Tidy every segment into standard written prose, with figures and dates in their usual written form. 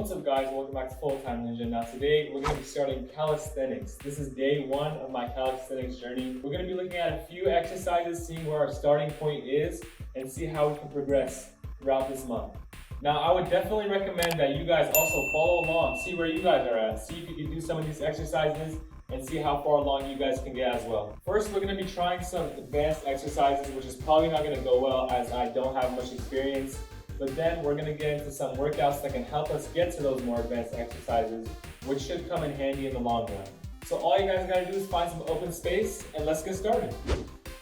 What's up guys, welcome back to FullTimeNinja. Now today we're going to be starting calisthenics. This is day one of my calisthenics journey. We're going to be looking at a few exercises, seeing where our starting point is, and see how we can progress throughout this month. Now I would definitely recommend that you guys also follow along, see where you guys are at, see if you can do some of these exercises, and see how far along you guys can get as well. First, we're going to be trying some advanced exercises, which is probably not going to go well as I don't have much experience. But then we're going to get into some workouts that can help us get to those more advanced exercises, which should come in handy in the long run. So all you guys got to do is find some open space and let's get started.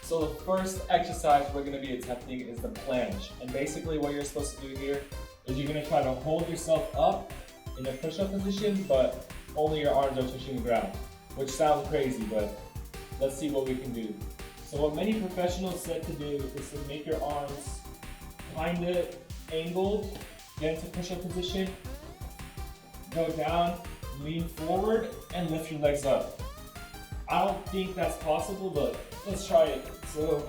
So the first exercise we're going to be attempting is the planche. And basically what you're supposed to do here is you're going to try to hold yourself up in a push-up position, but only your arms are touching the ground, which sounds crazy, but let's see what we can do. So what many professionals said to do is to make your arms kind of angled, get into push-up position, go down, lean forward, and lift your legs up. I don't think that's possible, but let's try it. So,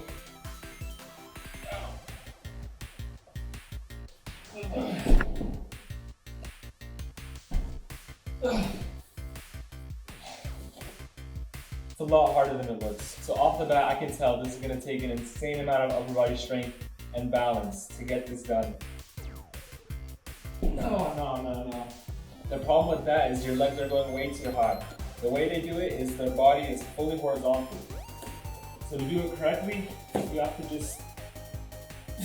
it's a lot harder than it looks. So off the bat, I can tell this is going to take an insane amount of upper body strength and balance to get this done. No. The problem with that is your legs are going way too high. The way they do it is their body is fully horizontal. So to do it correctly, you have to just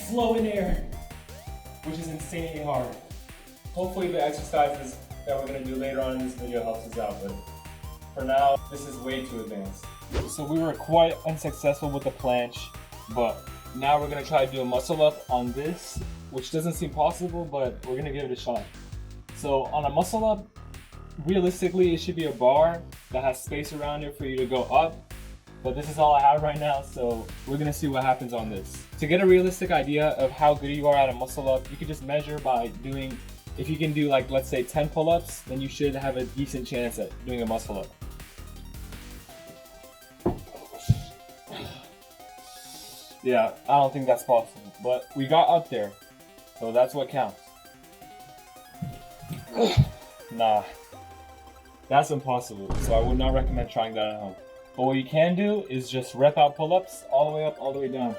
flow in air, which is insanely hard. Hopefully the exercises that we're going to do later on in this video helps us out, but for now, this is way too advanced. So we were quite unsuccessful with the planche, but now we're going to try to do a muscle up on this, which doesn't seem possible, but we're going to give it a shot. So on a muscle up, realistically it should be a bar that has space around it for you to go up, but this is all I have right now, so we're going to see what happens on this. To get a realistic idea of how good you are at a muscle up, you can just measure by doing, if you can do like let's say 10 pull-ups, then you should have a decent chance at doing a muscle up. Yeah, I don't think that's possible, but we got up there, so that's what counts. Nah, that's impossible, so I would not recommend trying that at home. But what you can do is just rep out pull-ups all the way up, all the way down.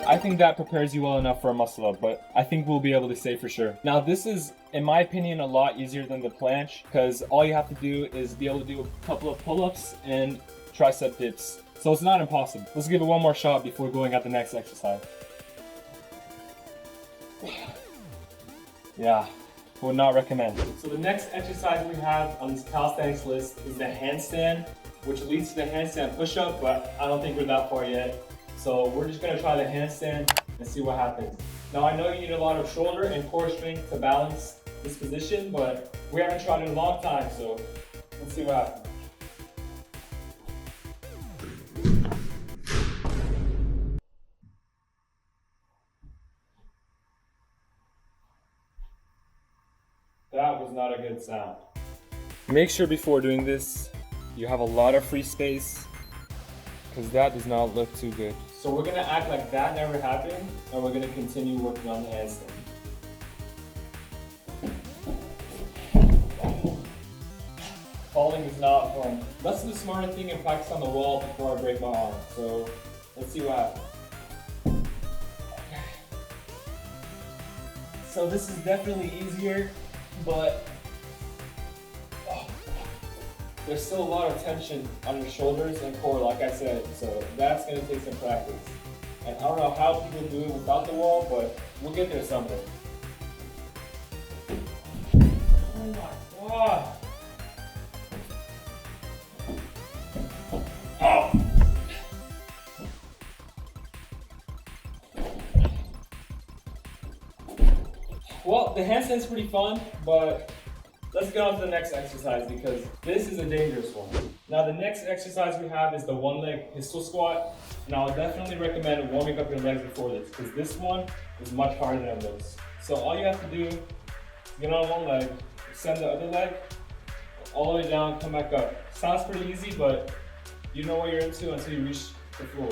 I think that prepares you well enough for a muscle up, but I think we'll be able to say for sure. Now this is, in my opinion, a lot easier than the planche because all you have to do is be able to do a couple of pull-ups and tricep dips. So it's not impossible. Let's give it one more shot before going at the next exercise. Yeah, would not recommend. So the next exercise we have on this calisthenics list is the handstand, which leads to the handstand push-up, but I don't think we're that far yet. So we're just gonna try the handstand and see what happens. Now I know you need a lot of shoulder and core strength to balance this position, but we haven't tried it in a long time, so let's see what happens. That was not a good sound. Make sure before doing this, you have a lot of free space, because that does not look too good. So we're gonna act like that never happened, and we're gonna continue working on the handstand. Falling is not fun. Let's do the smarter thing and practice on the wall before I break my arm. So let's see what happens. So this is definitely easier, but there's still a lot of tension on your shoulders and core, like I said, so that's going to take some practice. And I don't know how people do it without the wall, but we'll get there someday. Oh my god! Oh! Well, the handstand's pretty fun, but let's get on to the next exercise because this is a dangerous one. Now the next exercise we have is the one leg pistol squat. And I would definitely recommend warming up your legs before this because this one is much harder than this. So all you have to do is get on one leg, extend the other leg, all the way down, come back up. Sounds pretty easy, but you know what you're into until you reach the floor.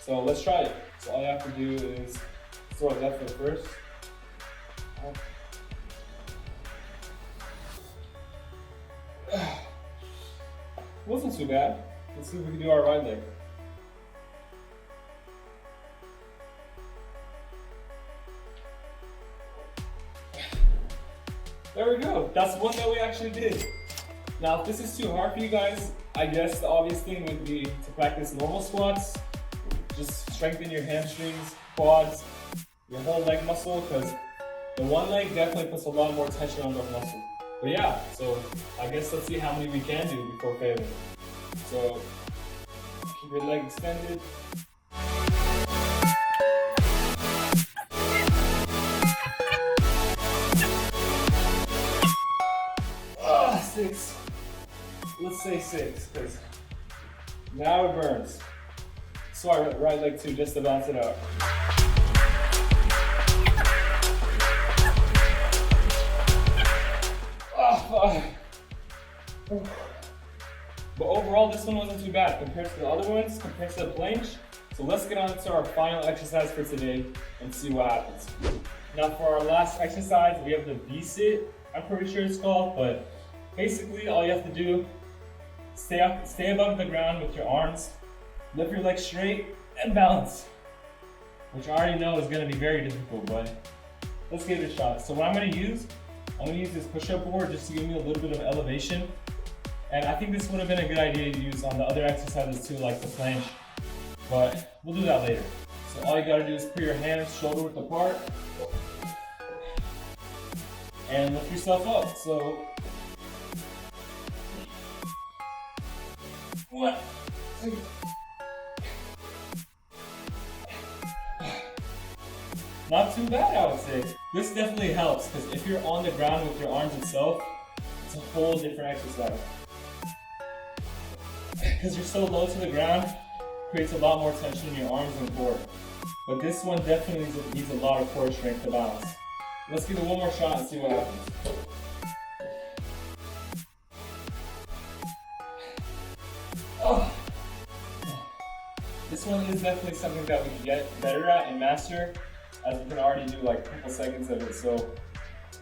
So let's try it. So all you have to do is throw our left foot first. Wasn't too bad. Let's see if we can do our right leg. There we go. That's one that we actually did. Now, if this is too hard for you guys, I guess the obvious thing would be to practice normal squats. Just strengthen your hamstrings, quads, your whole leg muscle, because the one leg definitely puts a lot more tension on the muscle. But yeah, so I guess let's see how many we can do before failing. So keep your leg extended. 6. Let's say 6, because now it burns. Sorry, right leg too, just to bounce it out. But overall, this one wasn't too bad compared to the other ones, compared to the planche. So let's get on to our final exercise for today and see what happens. Now for our last exercise, we have the V-sit, I'm pretty sure it's called, but basically all you have to do, stay above the ground with your arms, lift your legs straight, and balance. Which I already know is gonna be very difficult, but let's give it a shot. So what I'm gonna use this push-up board just to give me a little bit of elevation. And I think this would have been a good idea to use on the other exercises too, like the planche, but we'll do that later. So all you gotta do is put your hands shoulder width apart and lift yourself up. So 1, 2. Not too bad, I would say. This definitely helps, because if you're on the ground with your arms itself, it's a whole different exercise. Because you're so low to the ground, creates a lot more tension in your arms and core. But this one definitely needs a lot of core strength to balance. Let's give it one more shot and see what happens. Oh. This one is definitely something that we can get better at and master, as we can already do like a couple seconds of it. So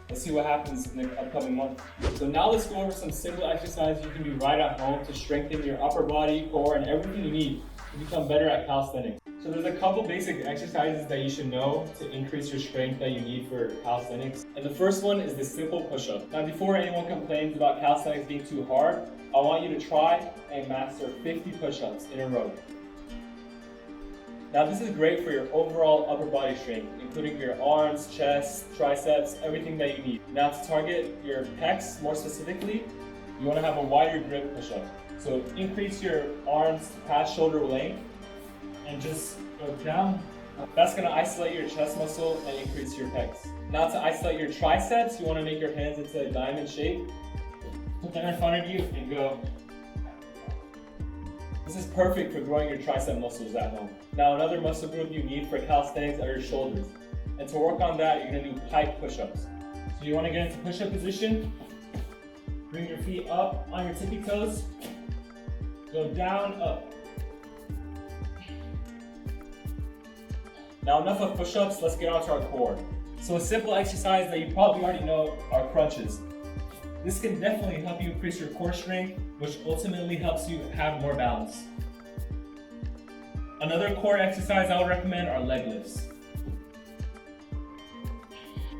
let's see what happens in the upcoming month. So now let's go over some simple exercises you can do right at home to strengthen your upper body, core, and everything you need to become better at calisthenics. So there's a couple basic exercises that you should know to increase your strength that you need for calisthenics. And the first one is the simple push-up. Now before anyone complains about calisthenics being too hard, I want you to try and master 50 push-ups in a row. Now this is great for your overall upper body strength, including your arms, chest, triceps, everything that you need. Now to target your pecs more specifically, you want to have a wider grip push-up. So increase your arms past shoulder length and just go down. That's going to isolate your chest muscle and increase your pecs. Now to isolate your triceps, you want to make your hands into a diamond shape. Put them in front of you and go. This is perfect for growing your tricep muscles at home. Now another muscle group you need for calisthenics are your shoulders. And to work on that, you're going to do pike push-ups. So you want to get into push-up position, bring your feet up on your tippy toes, go down, up. Now enough of push-ups, let's get on to our core. So a simple exercise that you probably already know are crunches. This can definitely help you increase your core strength, which ultimately helps you have more balance. Another core exercise I would recommend are leg lifts.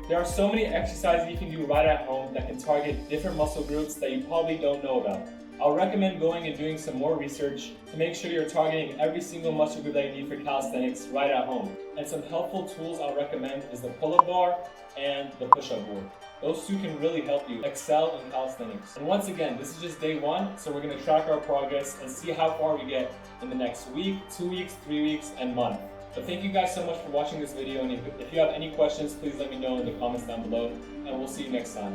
There are so many exercises you can do right at home that can target different muscle groups that you probably don't know about. I'll recommend going and doing some more research to make sure you're targeting every single muscle group that you need for calisthenics right at home. And some helpful tools I'll recommend is the pull-up bar and the push-up board. Those two can really help you excel in calisthenics. And once again, this is just day 1, so we're going to track our progress and see how far we get in the next week, 2 weeks, 3 weeks, and month. So thank you guys so much for watching this video, and if you have any questions, please let me know in the comments down below, and we'll see you next time.